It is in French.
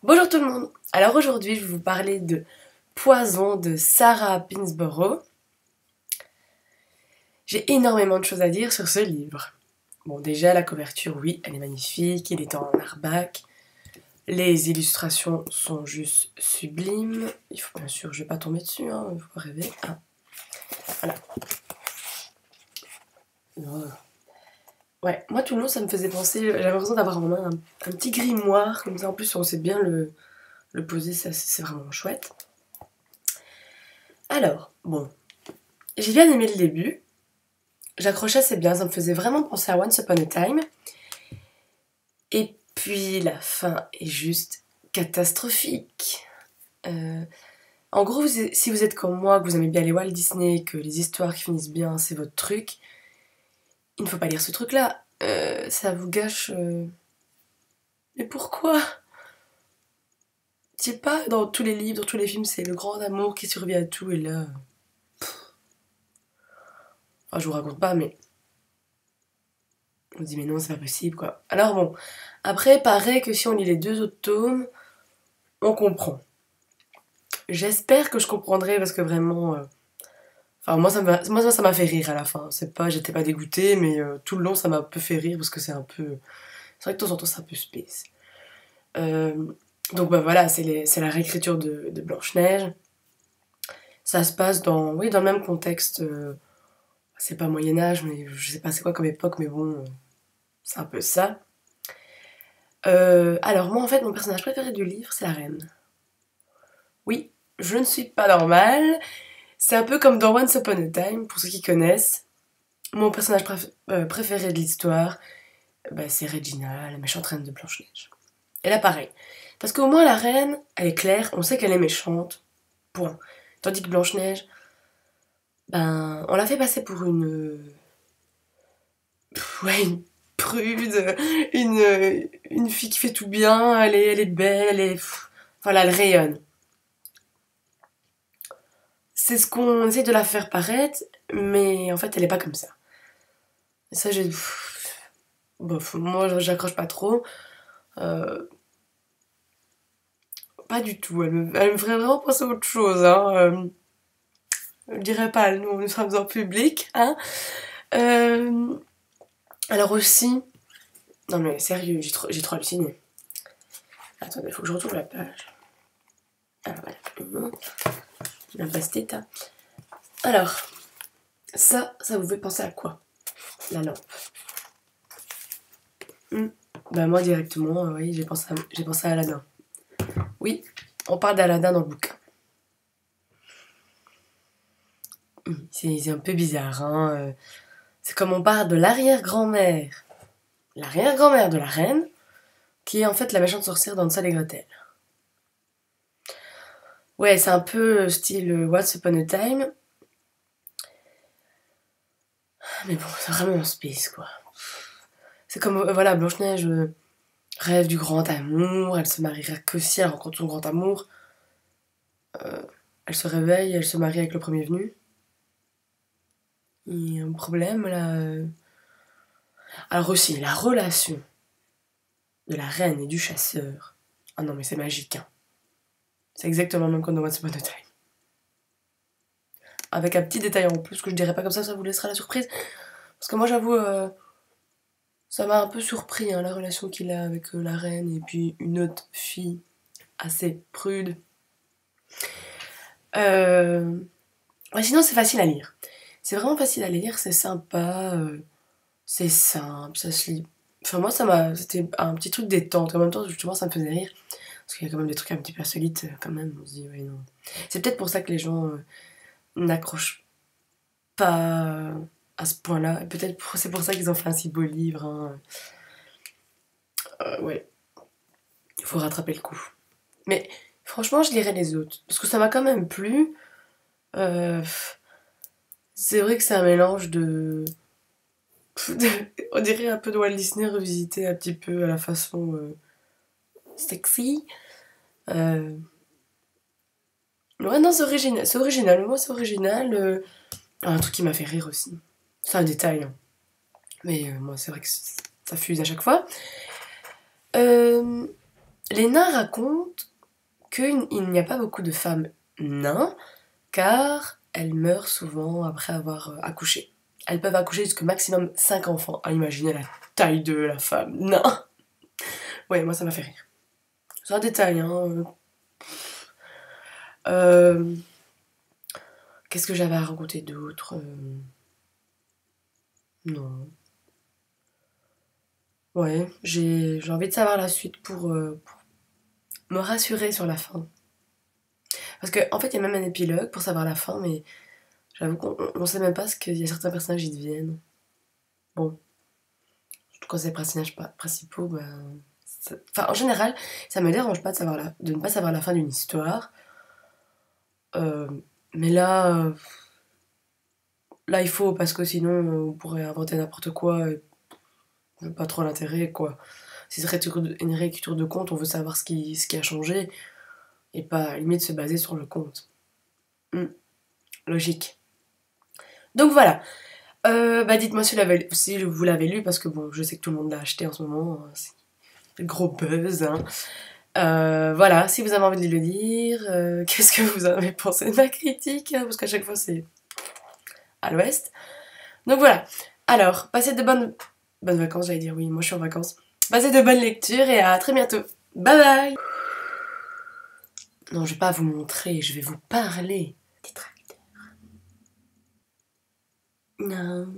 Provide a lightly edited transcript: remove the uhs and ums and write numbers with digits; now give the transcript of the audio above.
Bonjour tout le monde. Alors aujourd'hui je vais vous parler de Poison de Sarah Pinsborough. J'ai énormément de choses à dire sur ce livre. Bon, déjà la couverture, oui, elle est magnifique, il est en hardback. Les illustrations sont juste sublimes. Il faut bien sûr, je vais pas tomber dessus, hein, il faut pas rêver. Ah, voilà. Ouais, moi tout le long ça me faisait penser, j'avais l'impression d'avoir en main un petit grimoire, comme ça en plus on sait bien le poser, c'est vraiment chouette. Alors, bon, j'ai bien aimé le début. J'accrochais assez bien, ça me faisait vraiment penser à Once Upon a Time. Et puis la fin est juste catastrophique. Euh, en gros, si vous êtes comme moi, que vous aimez bien les Walt Disney, que les histoires qui finissent bien, c'est votre truc, il ne faut pas lire ce truc-là. Ça vous gâche... Mais pourquoi? Je sais pas, dans tous les livres, dans tous les films, c'est le grand amour qui survit à tout, et là... Enfin, je vous raconte pas, mais... On se dit, mais non, c'est pas possible, quoi. Alors bon, après, paraît que si on lit les deux autres tomes, on comprend. J'espère que je comprendrai parce que vraiment... Enfin, moi, ça m'a fait rire à la fin. C'est pas, j'étais pas dégoûtée, mais tout le long, ça m'a un peu fait rire parce que c'est un peu... C'est vrai que de temps en temps, c'est un peu space. Euh, donc bah voilà, c'est la réécriture de Blanche-Neige. Ça se passe dans, oui, dans le même contexte. C'est pas Moyen-Âge, mais je sais pas c'est quoi comme époque, mais bon, c'est un peu ça. Alors moi, en fait, mon personnage préféré du livre, c'est la reine. Oui, je ne suis pas normale. C'est un peu comme dans Once Upon a Time, pour ceux qui connaissent. Mon personnage préféré de l'histoire, bah, c'est Regina, la méchante reine de Blanche-Neige. Et là, pareil. Parce qu'au moins, la reine, elle est claire, on sait qu'elle est méchante. Point. Tandis que Blanche-Neige, ben, on l'a fait passer pour ouais, une prude, une fille qui fait tout bien, elle est belle, voilà, elle rayonne. C'est ce qu'on essaie de la faire paraître, mais en fait, elle est pas comme ça. Et ça, j'ai... Bof, moi, j'accroche pas trop. Euh, Pas du tout, elle me ferait vraiment penser à autre chose, hein. Je dirais pas, nous sommes en public, hein. Euh, alors aussi... Non mais sérieux, j'ai trop halluciné. Attendez, faut que je retrouve la page. Alors voilà, la pastète. Alors, ça vous fait penser à quoi? La lampe. Bah moi directement, oui, j'ai pensé à Aladdin. Oui, on parle d'Aladin dans le bouquin. C'est un peu bizarre, hein. C'est comme on parle de l'arrière-grand-mère. L'arrière-grand-mère de la reine, qui est en fait la méchante sorcière dans Hansel et Gretel. Ouais, c'est un peu style Once Upon a Time. Mais bon, c'est vraiment un space, quoi. C'est comme, voilà, Blanche-Neige rêve du grand amour, elle se mariera que si elle rencontre son grand amour. Elle se réveille, elle se marie avec le premier venu. Il y a un problème, là. Alors aussi, la relation de la reine et du chasseur. Ah non, mais c'est magique, hein. C'est exactement le même qu'on dans Once Upon a Time. Avec un petit détail en plus que je dirais pas comme ça vous laissera la surprise. Parce que moi, j'avoue, ça m'a un peu surpris, hein, la relation qu'il a avec la reine et puis une autre fille assez prude. Ouais, sinon, c'est facile à lire. C'est vraiment facile à lire, c'est sympa, c'est simple, ça se lit. Enfin, moi, c'était un petit truc détente. En même temps, justement, ça me faisait rire. Parce qu'il y a quand même des trucs un petit peu insolites, quand même. On se dit, ouais, non. C'est peut-être pour ça que les gens n'accrochent pas à ce point-là. Et peut-être c'est pour ça qu'ils ont fait un si beau livre, hein. Ouais, il faut rattraper le coup. Mais franchement, je lirai les autres. Parce que ça m'a quand même plu. Euh, c'est vrai que c'est un mélange on dirait un peu de Walt Disney revisité un petit peu à la façon sexy. Euh, Ouais, non, c'est original. C'est original. Moi, c'est original. Un truc qui m'a fait rire aussi. C'est un détail, hein. Mais moi, c'est vrai que ça fuse à chaque fois. Euh, Les nains racontent qu'il n'y a pas beaucoup de femmes nains, car elles meurent souvent après avoir accouché. Elles peuvent accoucher jusqu'au maximum 5 enfants. Ah, imaginez la taille de la femme. Non. Ouais, moi ça m'a fait rire. C'est un détail, hein. Euh, Qu'est-ce que j'avais à raconter d'autre? Non. Ouais, j'ai envie de savoir la suite pour me rassurer sur la fin. Parce qu'en fait, il y a même un épilogue pour savoir la fin, mais j'avoue qu'on sait même pas ce qu'il y a certains personnages qui deviennent. Bon, surtout quand c'est les personnages principaux, ben. Enfin, en général, ça me dérange pas de ne pas savoir la fin d'une histoire. Euh, mais là, il faut, parce que sinon, on pourrait inventer n'importe quoi. Et pas trop l'intérêt, quoi. Si c'est une réécriture de conte, on veut savoir ce qui a changé, et pas, à la limite, se baser sur le conte. Logique. Donc voilà. Bah dites-moi si vous l'avez lu, parce que bon, je sais que tout le monde l'a acheté en ce moment. Hein, c'est le gros buzz, hein. Voilà, si vous avez envie de le lire, qu'est-ce que vous en avez pensé de ma critique, hein, parce qu'à chaque fois c'est à l'ouest. Donc voilà. Alors, passez de bonnes vacances, j'allais dire, oui, moi je suis en vacances. Passez de bonnes lectures et à très bientôt. Bye bye. Non, je vais pas vous montrer, je vais vous parler. Détracteur. Non.